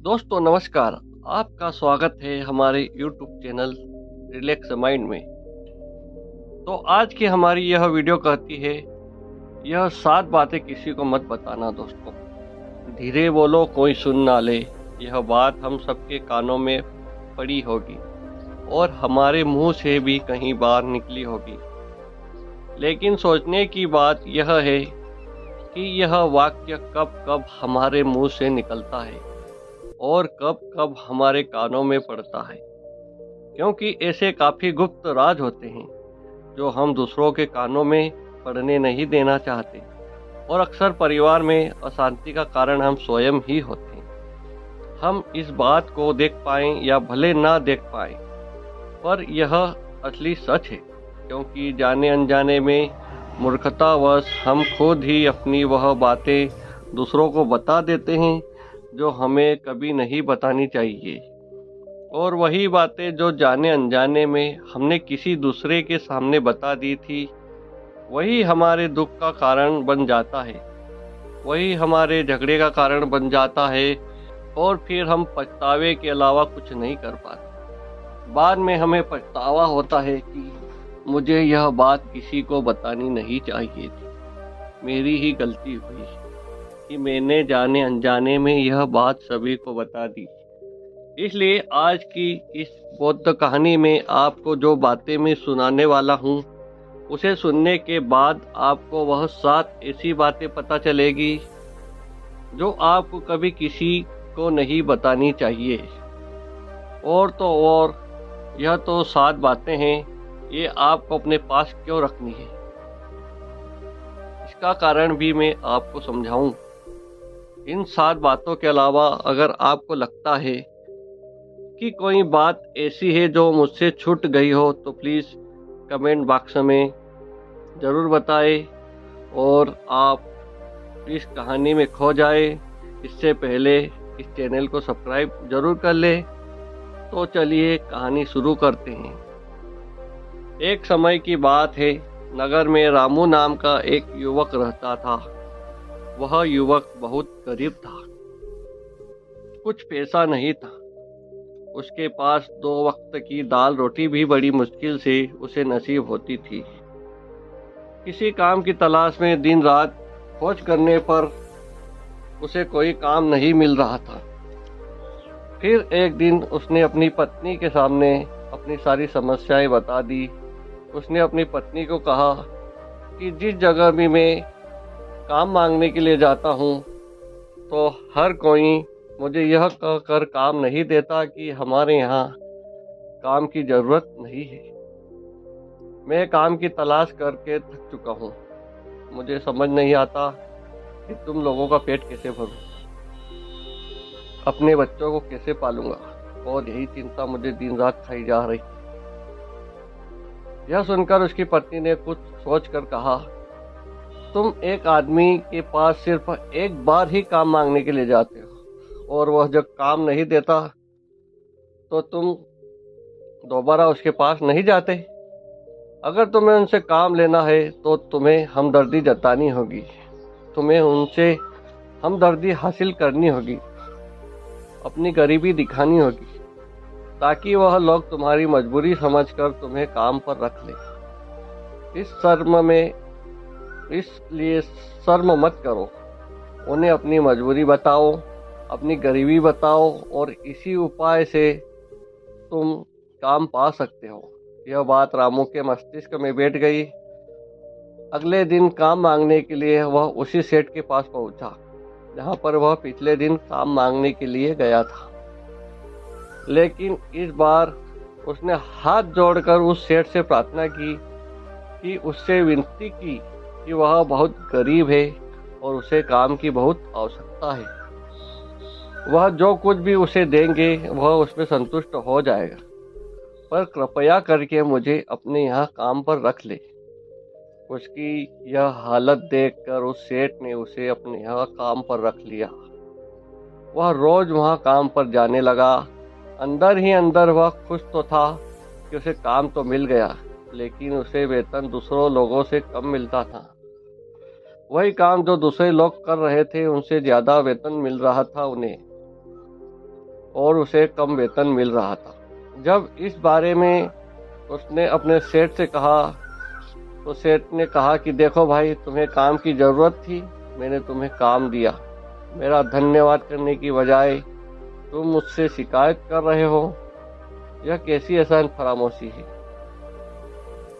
दोस्तों नमस्कार। आपका स्वागत है हमारे YouTube चैनल रिलैक्स माइंड में। तो आज की हमारी यह वीडियो कहती है, यह 7 बातें किसी को मत बताना दोस्तों। धीरे बोलो कोई सुन ना ले। यह बात हम सबके कानों में पड़ी होगी और हमारे मुंह से भी कहीं बाहर निकली होगी। लेकिन सोचने की बात यह है कि यह वाक्य कब कब हमारे मुंह से निकलता है और कब कब हमारे कानों में पड़ता है, क्योंकि ऐसे काफ़ी गुप्त राज होते हैं जो हम दूसरों के कानों में पड़ने नहीं देना चाहते, और अक्सर परिवार में अशांति का कारण हम स्वयं ही होते हैं। हम इस बात को देख पाएं या भले ना देख पाएं, पर यह असली सच है, क्योंकि जाने अनजाने में मूर्खतावश हम खुद ही अपनी वह बातें दूसरों को बता देते हैं जो हमें कभी नहीं बतानी चाहिए। और वही बातें जो जाने अनजाने में हमने किसी दूसरे के सामने बता दी थी, वही हमारे दुख का कारण बन जाता है, वही हमारे झगड़े का कारण बन जाता है, और फिर हम पछतावे के अलावा कुछ नहीं कर पाते। बाद में हमें पछतावा होता है कि मुझे यह बात किसी को बतानी नहीं चाहिए थी, मेरी ही गलती हुई कि मैंने जाने अनजाने में यह बात सभी को बता दी। इसलिए आज की इस बौद्ध कहानी में आपको जो बातें मैं सुनाने वाला हूँ, उसे सुनने के बाद आपको वह 7 ऐसी बातें पता चलेगी जो आपको कभी किसी को नहीं बतानी चाहिए। और तो और यह तो 7 बातें हैं, ये आपको अपने पास क्यों रखनी है, इसका कारण भी मैं आपको समझाऊं। इन 7 बातों के अलावा अगर आपको लगता है कि कोई बात ऐसी है जो मुझसे छूट गई हो, तो प्लीज़ कमेंट बॉक्स में ज़रूर बताएं, और आप इस कहानी में खो जाए इससे पहले इस चैनल को सब्सक्राइब ज़रूर कर लें। तो चलिए कहानी शुरू करते हैं। एक समय की बात है, नगर में रामू नाम का एक युवक रहता था। वह युवक बहुत गरीब था, कुछ पैसा नहीं था। उसके पास 2 वक्त की दाल रोटी भी बड़ी मुश्किल से उसे नसीब होती थी। किसी काम की तलाश में दिन रात खोज करने पर उसे कोई काम नहीं मिल रहा था। फिर एक दिन उसने अपनी पत्नी के सामने अपनी सारी समस्याएं बता दी। उसने अपनी पत्नी को कहा कि जिस जगह भी मैं काम मांगने के लिए जाता हूँ, तो हर कोई मुझे यह कहकर काम नहीं देता कि हमारे यहाँ काम की ज़रूरत नहीं है। मैं काम की तलाश करके थक चुका हूँ। मुझे समझ नहीं आता कि तुम लोगों का पेट कैसे भरूं, अपने बच्चों को कैसे पालूंगा, और यही चिंता मुझे दिन रात खाई जा रही। यह सुनकर उसकी पत्नी ने कुछ सोचकर कहा, तुम एक आदमी के पास सिर्फ एक बार ही काम मांगने के लिए जाते हो, और वह जब काम नहीं देता तो तुम दोबारा उसके पास नहीं जाते। अगर तुम्हें उनसे काम लेना है तो तुम्हें हमदर्दी जतानी होगी, तुम्हें उनसे हमदर्दी हासिल करनी होगी, अपनी गरीबी दिखानी होगी, ताकि वह लोग तुम्हारी मजबूरी समझकर तुम्हें काम पर रख ले। इसलिए शर्म मत करो, उन्हें अपनी मजबूरी बताओ, अपनी गरीबी बताओ, और इसी उपाय से तुम काम पा सकते हो। यह बात रामू के मस्तिष्क में बैठ गई। अगले दिन काम मांगने के लिए वह उसी सेठ के पास पहुंचा जहां पर वह पिछले दिन काम मांगने के लिए गया था। लेकिन इस बार उसने हाथ जोड़कर उस सेठ से प्रार्थना की, कि उससे विनती की कि वह बहुत गरीब है और उसे काम की बहुत आवश्यकता है। वह जो कुछ भी उसे देंगे वह उसमें संतुष्ट हो जाएगा, पर कृपया करके मुझे अपने यहाँ काम पर रख ले। उसकी यह हालत देखकर उस सेठ ने उसे अपने यहाँ काम पर रख लिया। वह रोज वहाँ काम पर जाने लगा। अंदर ही अंदर वह खुश तो था कि उसे काम तो मिल गया, लेकिन उसे वेतन दूसरों लोगों से कम मिलता था। वही काम जो दूसरे लोग कर रहे थे, उनसे ज़्यादा वेतन मिल रहा था उन्हें। और उसे कम वेतन मिल रहा था। जब इस बारे में उसने अपने सेठ से कहा तो सेठ ने कहा कि देखो भाई, तुम्हें काम की ज़रूरत थी, मैंने तुम्हें काम दिया। मेरा धन्यवाद करने की बजाय तुम मुझसे शिकायत कर रहे हो, यह कैसी एहसान फरामोशी है।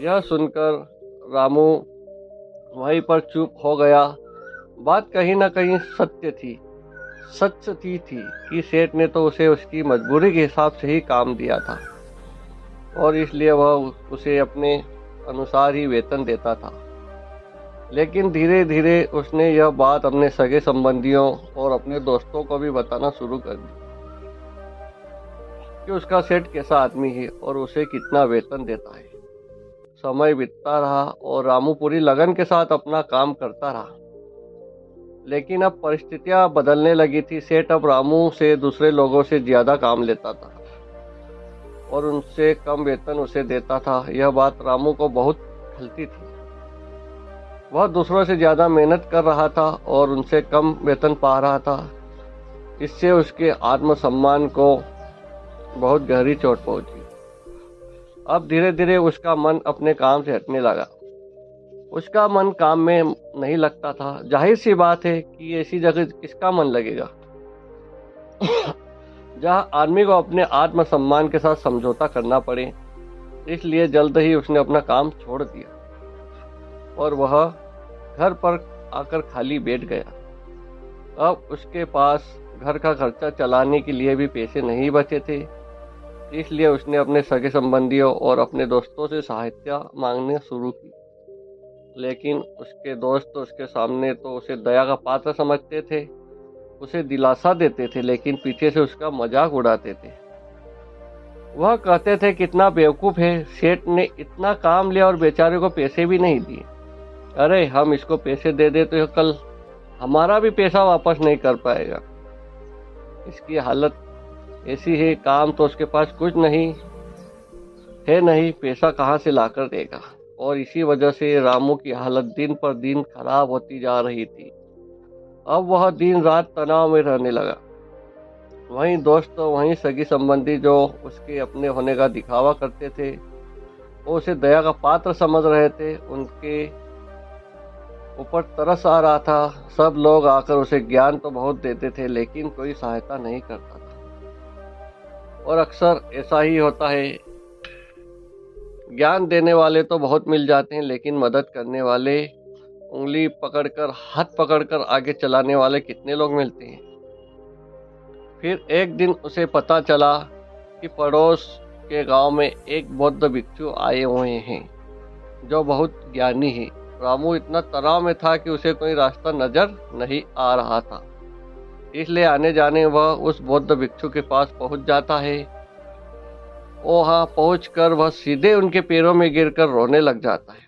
यह सुनकर रामू वहीं पर चुप हो गया। बात कहीं न कहीं सच थी कि सेठ ने तो उसे उसकी मजबूरी के हिसाब से ही काम दिया था और इसलिए वह उसे अपने अनुसार ही वेतन देता था। लेकिन धीरे धीरे उसने यह बात अपने सगे संबंधियों और अपने दोस्तों को भी बताना शुरू कर दी कि उसका सेठ कैसा आदमी है और उसे कितना वेतन देता है। समय बीतता रहा और रामू पूरी लगन के साथ अपना काम करता रहा। लेकिन अब परिस्थितियां बदलने लगी थी। सेठ अब रामू से दूसरे लोगों से ज्यादा काम लेता था और उनसे कम वेतन उसे देता था। यह बात रामू को बहुत खलती थी। वह दूसरों से ज्यादा मेहनत कर रहा था और उनसे कम वेतन पा रहा था। इससे उसके आत्मसम्मान को बहुत गहरी चोट पहुंची। अब धीरे धीरे उसका मन अपने काम से हटने लगा। उसका मन काम में नहीं लगता था। जाहिर सी बात है कि ऐसी जगह किसका मन लगेगा जहां आदमी को अपने आत्मसम्मान के साथ समझौता करना पड़े। इसलिए जल्द ही उसने अपना काम छोड़ दिया और वह घर पर आकर खाली बैठ गया। अब उसके पास घर का खर्चा चलाने के लिए भी पैसे नहीं बचे थे। इसलिए उसने अपने सगे संबंधियों और अपने दोस्तों से सहायता मांगने शुरू की। लेकिन उसके दोस्त उसके सामने तो उसे दया का पात्र समझते थे, उसे दिलासा देते थे, लेकिन पीछे से उसका मजाक उड़ाते थे। वह कहते थे कितना बेवकूफ़ है, सेठ ने इतना काम लिया और बेचारे को पैसे भी नहीं दिए। अरे हम इसको पैसे दे दे तो कल हमारा भी पैसा वापस नहीं कर पाएगा। इसकी हालत ऐसी है, काम तो उसके पास कुछ नहीं, पैसा कहाँ से लाकर देगा। और इसी वजह से रामू की हालत दिन पर दिन खराब होती जा रही थी। अब वह दिन रात तनाव में रहने लगा। वहीं दोस्त, वहीं सगी संबंधी जो उसके अपने होने का दिखावा करते थे, वो उसे दया का पात्र समझ रहे थे। उनके ऊपर तरस आ रहा था। सब लोग आकर उसे ज्ञान तो बहुत देते थे, लेकिन कोई सहायता नहीं करता था। और अक्सर ऐसा ही होता है, ज्ञान देने वाले तो बहुत मिल जाते हैं, लेकिन मदद करने वाले, उंगली पकड़कर, हाथ पकड़कर आगे चलाने वाले कितने लोग मिलते हैं। फिर एक दिन उसे पता चला कि पड़ोस के गांव में एक बौद्ध भिक्षु आए हुए हैं जो बहुत ज्ञानी है। रामू इतना तनाव में था कि उसे कोई रास्ता नजर नहीं आ रहा था। इसलिए आने जाने वह उस बौद्ध भिक्षु के पास पहुंच जाता है। वहां पहुंचकर वह सीधे उनके पैरों में गिरकर रोने लग जाता है।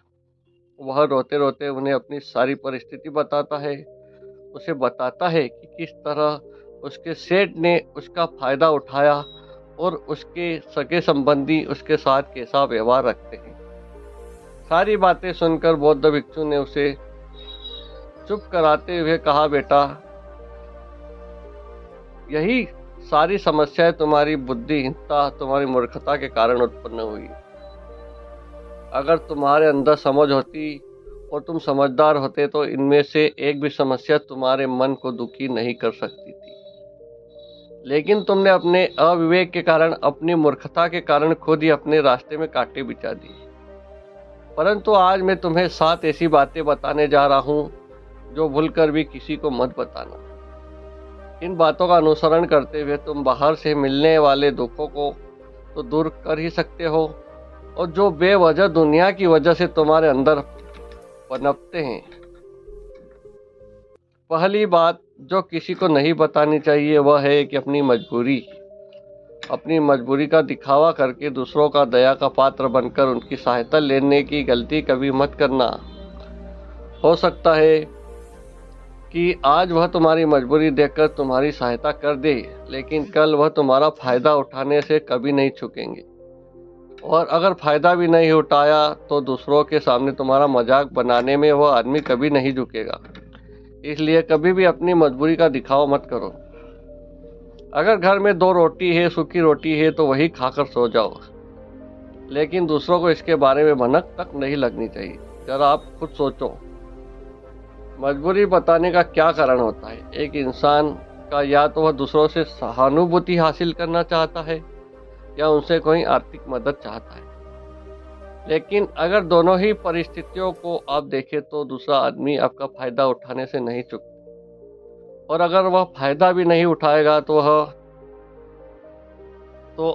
वह रोते रोते उन्हें अपनी सारी परिस्थिति बताता है। उसे बताता है कि किस तरह उसके सेठ ने उसका फायदा उठाया और उसके सगे संबंधी उसके साथ कैसा व्यवहार रखते हैं। सारी बातें सुनकर बौद्ध भिक्षु ने उसे चुप कराते हुए कहा, बेटा, यही सारी समस्याएं तुम्हारी बुद्धिहीनता, तुम्हारी मूर्खता के कारण उत्पन्न हुई। अगर तुम्हारे अंदर समझ होती और तुम समझदार होते तो इनमें से एक भी समस्या तुम्हारे मन को दुखी नहीं कर सकती थी। लेकिन तुमने अपने अविवेक के कारण, अपनी मूर्खता के कारण खुद ही अपने रास्ते में कांटे बिछा दिए। परंतु आज मैं तुम्हें 7 ऐसी बातें बताने जा रहा हूँ जो भूलकर भी किसी को मत बताना। इन बातों का अनुसरण करते हुए तुम बाहर से मिलने वाले दुखों को तो दूर कर ही सकते हो, और जो बेवजह दुनिया की वजह से तुम्हारे अंदर पनपते हैं। पहली बात जो किसी को नहीं बतानी चाहिए वह है कि अपनी मजबूरी का दिखावा करके दूसरों का दया का पात्र बनकर उनकी सहायता लेने की गलती कभी मत करना। हो सकता है कि आज वह तुम्हारी मजबूरी देखकर तुम्हारी सहायता कर दे, लेकिन कल वह तुम्हारा फायदा उठाने से कभी नहीं चूकेंगे। और अगर फायदा भी नहीं उठाया तो दूसरों के सामने तुम्हारा मजाक बनाने में वह आदमी कभी नहीं झुकेगा। इसलिए कभी भी अपनी मजबूरी का दिखावा मत करो। अगर घर में 2 रोटी है, सूखी रोटी है, तो वही खाकर सो जाओ, लेकिन दूसरों को इसके बारे में भनक तक नहीं लगनी चाहिए। जरा आप खुद सोचो, मजबूरी बताने का क्या कारण होता है? एक इंसान का या तो वह दूसरों से सहानुभूति हासिल करना चाहता है या उनसे कोई आर्थिक मदद चाहता है। लेकिन अगर दोनों ही परिस्थितियों को आप देखें तो दूसरा आदमी आपका फायदा उठाने से नहीं चूकता, और अगर वह फायदा भी नहीं उठाएगा तो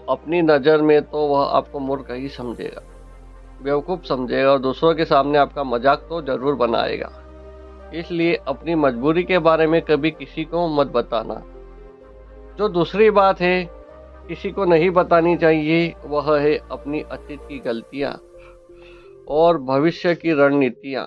अपनी नज़र में तो वह आपको मूर्ख ही समझेगा, बेवकूफ़ समझेगा, और दूसरों के सामने आपका मजाक तो जरूर बनाएगा। इसलिए अपनी मजबूरी के बारे में कभी किसी को मत बताना। जो दूसरी बात है किसी को नहीं बतानी चाहिए, वह है अपनी अतीत की गलतियां और भविष्य की रणनीतियां।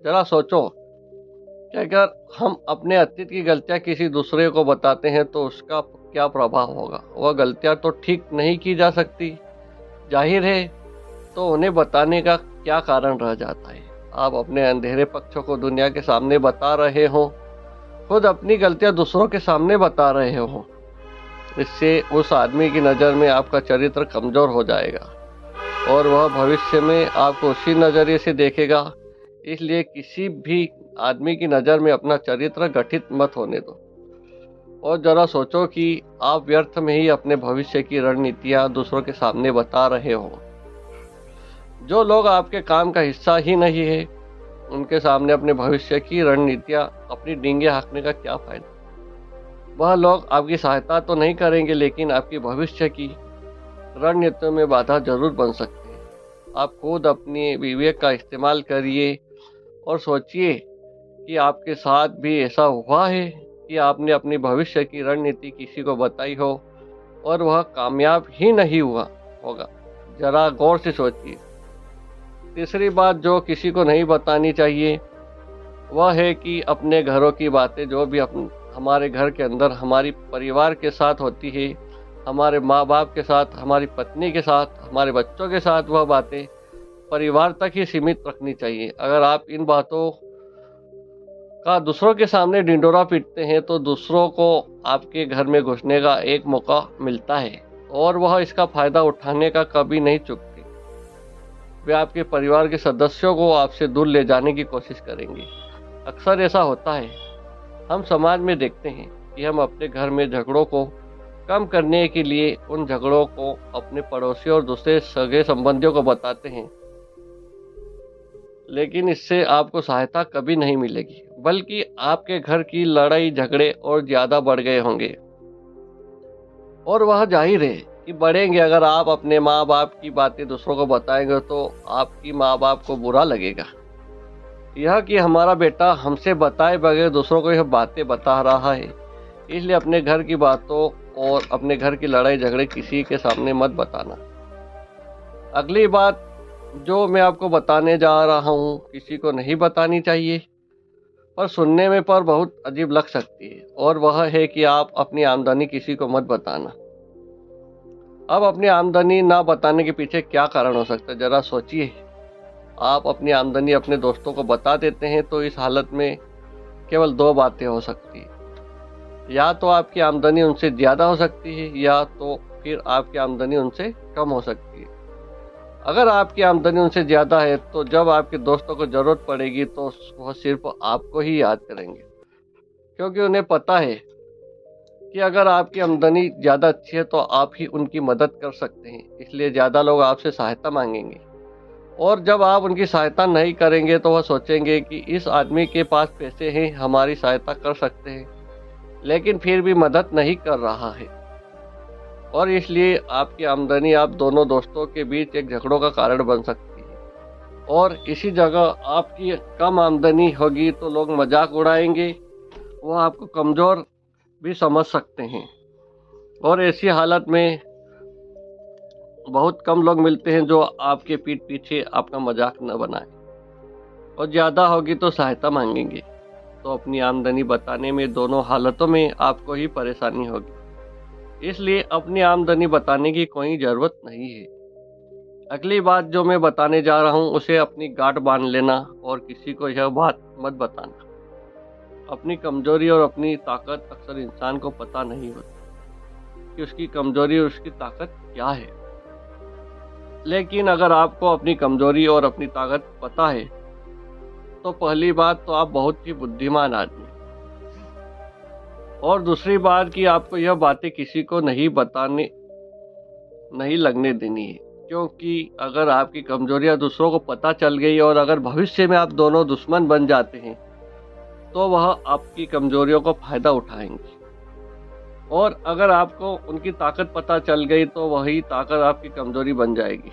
जरा सोचो कि अगर हम अपने अतीत की गलतियां किसी दूसरे को बताते हैं तो उसका क्या प्रभाव होगा? वह गलतियां तो ठीक नहीं की जा सकती, जाहिर है, तो उन्हें बताने का क्या कारण रह जाता है? आप अपने अंधेरे पक्षों को दुनिया के सामने बता रहे हो, खुद अपनी गलतियां दूसरों के सामने बता रहे हो। इससे उस आदमी की नज़र में आपका चरित्र कमज़ोर हो जाएगा और वह भविष्य में आपको उसी नज़रिए से देखेगा। इसलिए किसी भी आदमी की नज़र में अपना चरित्र गठित मत होने दो, और ज़रा सोचो कि आप व्यर्थ में ही अपने भविष्य की रणनीतियाँ दूसरों के सामने बता रहे हो। जो लोग आपके काम का हिस्सा ही नहीं है, उनके सामने अपने भविष्य की रणनीतियाँ अपनी डींगे हाँकने का क्या फ़ायदा? वह लोग आपकी सहायता तो नहीं करेंगे, लेकिन आपकी भविष्य की रणनीतियों में बाधा जरूर बन सकते हैं। आप खुद अपनी विवेक का इस्तेमाल करिए और सोचिए कि आपके साथ भी ऐसा हुआ है कि आपने अपनी भविष्य की रणनीति किसी को बताई हो और वह कामयाब ही नहीं हुआ होगा। जरा गौर से सोचिए। तीसरी बात जो किसी को नहीं बतानी चाहिए वह है कि अपने घरों की बातें, जो भी हमारे घर के अंदर हमारी परिवार के साथ होती है, हमारे माँ बाप के साथ, हमारी पत्नी के साथ, हमारे बच्चों के साथ, वह बातें परिवार तक ही सीमित रखनी चाहिए। अगर आप इन बातों का दूसरों के सामने ढिंढोरा पीटते हैं तो दूसरों को आपके घर में घुसने का एक मौका मिलता है और वह इसका फायदा उठाने का कभी नहीं चूकते। वे आपके परिवार के सदस्यों को आपसे दूर ले जाने की कोशिश करेंगे। अक्सर ऐसा होता है, हम समाज में देखते हैं कि हम अपने घर में झगड़ों को कम करने के लिए उन झगड़ों को अपने पड़ोसियों और दूसरे सगे संबंधियों को बताते हैं, लेकिन इससे आपको सहायता कभी नहीं मिलेगी, बल्कि आपके घर की लड़ाई झगड़े और ज्यादा बढ़ गए होंगे। और वह जाहिर है कि बढ़ेंगे। अगर आप अपने माँ बाप की बातें दूसरों को बताएंगे तो आपकी माँ बाप को बुरा लगेगा यह कि हमारा बेटा हमसे बताए बगैर दूसरों को यह बातें बता रहा है। इसलिए अपने घर की बातों और अपने घर की लड़ाई झगड़े किसी के सामने मत बताना। अगली बात जो मैं आपको बताने जा रहा हूँ किसी को नहीं बतानी चाहिए, पर सुनने में पर बहुत अजीब लग सकती है, और वह है कि आप अपनी आमदनी किसी को मत बताना। अब अपनी आमदनी ना बताने के पीछे क्या कारण हो सकता है, जरा सोचिए। आप अपनी आमदनी अपने दोस्तों को बता देते हैं तो इस हालत में केवल 2 बातें हो सकती है, या तो आपकी आमदनी उनसे ज़्यादा हो सकती है या तो फिर आपकी आमदनी उनसे कम हो सकती है। अगर आपकी आमदनी उनसे ज़्यादा है तो जब आपके दोस्तों को ज़रूरत पड़ेगी तो वह सिर्फ आपको ही याद करेंगे, क्योंकि उन्हें पता है कि अगर आपकी आमदनी ज़्यादा अच्छी है तो आप ही उनकी मदद कर सकते हैं। इसलिए ज़्यादा लोग आपसे सहायता मांगेंगे, और जब आप उनकी सहायता नहीं करेंगे तो वह सोचेंगे कि इस आदमी के पास पैसे हैं, हमारी सहायता कर सकते हैं, लेकिन फिर भी मदद नहीं कर रहा है। और इसलिए आपकी आमदनी आप दोनों दोस्तों के बीच एक झगड़ों का कारण बन सकती है। और इसी जगह आपकी कम आमदनी होगी तो लोग मजाक उड़ाएंगे, वह आपको कमज़ोर भी समझ सकते हैं, और ऐसी हालत में बहुत कम लोग मिलते हैं जो आपके पीठ पीछे आपका मजाक न बनाए, और ज़्यादा होगी तो सहायता मांगेंगे। तो अपनी आमदनी बताने में दोनों हालतों में आपको ही परेशानी होगी, इसलिए अपनी आमदनी बताने की कोई ज़रूरत नहीं है। अगली बात जो मैं बताने जा रहा हूँ उसे अपनी गांठ बांध लेना और किसी को यह बात मत बताना। अपनी कमजोरी और अपनी ताकत अक्सर इंसान को पता नहीं होती। कि उसकी कमजोरी और उसकी ताकत क्या है। लेकिन अगर आपको अपनी कमजोरी और अपनी ताकत पता है तो पहली बात तो आप बहुत ही बुद्धिमान आदमी, और दूसरी बात कि आपको यह बातें किसी को नहीं लगने देनी है, क्योंकि अगर आपकी कमजोरियां दूसरों को पता चल गई और अगर भविष्य में आप दोनों दुश्मन बन जाते हैं तो वह आपकी कमजोरियों को फायदा उठाएंगे, और अगर आपको उनकी ताकत पता चल गई तो वही ताकत आपकी कमजोरी बन जाएगी,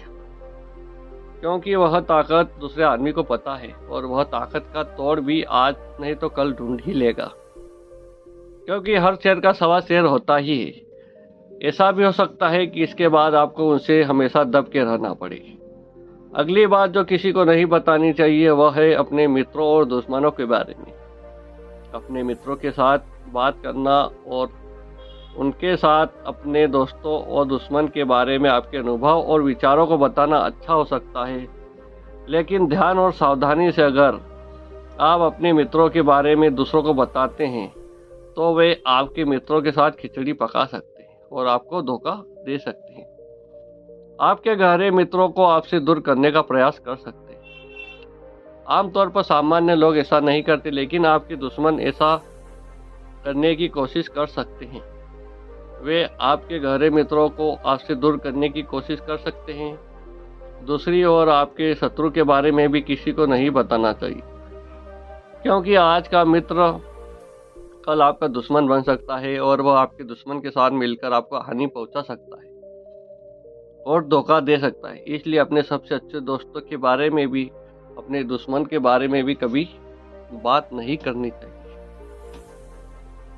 क्योंकि वह ताकत दूसरे आदमी को पता है और वह ताकत का तोड़ भी आज नहीं तो कल ढूंढ ही लेगा, क्योंकि हर शेर का सवा शेर होता ही है। ऐसा भी हो सकता है कि इसके बाद आपको उनसे हमेशा दब के रहना पड़े। अगली बात जो किसी को नहीं बतानी चाहिए वह है अपने मित्रों और दुश्मनों के बारे में। अपने मित्रों के साथ बात करना और उनके साथ अपने दोस्तों और दुश्मन के बारे में आपके अनुभव और विचारों को बताना अच्छा हो सकता है, लेकिन ध्यान और सावधानी से अगर आप अपने मित्रों के बारे में दूसरों को बताते हैं तो वे आपके मित्रों के साथ खिचड़ी पका सकते हैं और आपको धोखा दे सकते हैं। आपके गहरे मित्रों को आपसे दूर करने का प्रयास कर सकते हैं। आमतौर पर सामान्य लोग ऐसा नहीं करते, लेकिन आपके दुश्मन ऐसा करने की कोशिश कर सकते हैं। वे आपके गहरे मित्रों को आपसे दूर करने की कोशिश कर सकते हैं। दूसरी ओर आपके शत्रु के बारे में भी किसी को नहीं बताना चाहिए, क्योंकि आज का मित्र कल आपका दुश्मन बन सकता है और वह आपके दुश्मन के साथ मिलकर आपको हानि पहुंचा सकता है और धोखा दे सकता है। इसलिए अपने सबसे अच्छे दोस्तों के बारे में भी, अपने दुश्मन के बारे में भी कभी बात नहीं करनी चाहिए।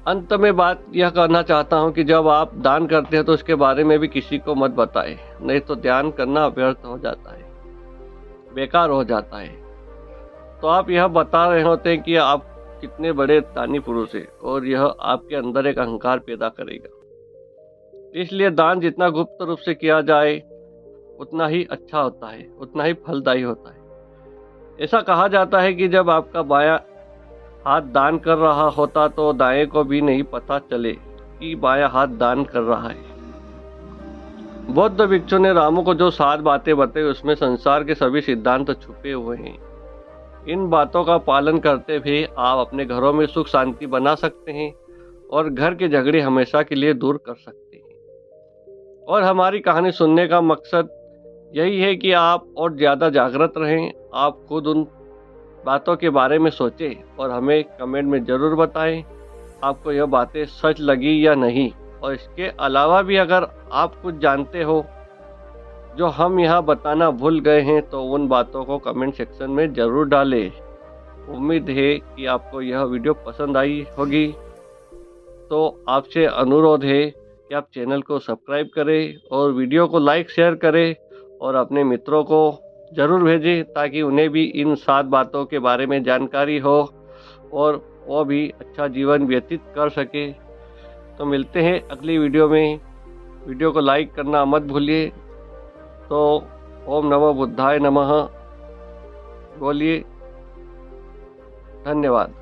अंत में बात यह कहना चाहता हूं कि जब आप दान करते हैं तो उसके बारे में भी किसी को मत बताएं, नहीं तो दान करना व्यर्थ हो जाता है, बेकार हो जाता है। तो आप यह बता रहे होते हैं कि आप कितने बड़े दानी पुरुष है, और यह आपके अंदर एक अहंकार पैदा करेगा। इसलिए दान जितना गुप्त रूप से किया जाए उतना ही अच्छा होता है, उतना ही फलदायी होता है। ऐसा कहा जाता है कि जब आपका बायां हाथ दान कर रहा होता तो दाएं को भी नहीं पता चले कि बायां हाथ दान कर रहा है। बौद्ध भिक्षु ने रामू को जो 7 बातें बताई उसमें संसार के सभी सिद्धांत छुपे हुए हैं। इन बातों का पालन करते हुए आप अपने घरों में सुख शांति बना सकते हैं और घर के झगड़े हमेशा के लिए दूर कर सकते हैं। और हमारी कहानी सुनने का मकसद यही है कि आप और ज़्यादा जागृत रहें। आप खुद उन बातों के बारे में सोचें और हमें कमेंट में ज़रूर बताएं आपको यह बातें सच लगी या नहीं। और इसके अलावा भी अगर आप कुछ जानते हो जो हम यहाँ बताना भूल गए हैं तो उन बातों को कमेंट सेक्शन में ज़रूर डालें। उम्मीद है कि आपको यह वीडियो पसंद आई होगी। तो आपसे अनुरोध है कि आप चैनल को सब्सक्राइब करें और वीडियो को लाइक शेयर करें और अपने मित्रों को ज़रूर भेजें ताकि उन्हें भी इन 7 बातों के बारे में जानकारी हो और वो भी अच्छा जीवन व्यतीत कर सके। तो मिलते हैं अगली वीडियो में। वीडियो को लाइक करना मत भूलिए। तो ओम नमो बुद्धाय नमः बोलिए। धन्यवाद।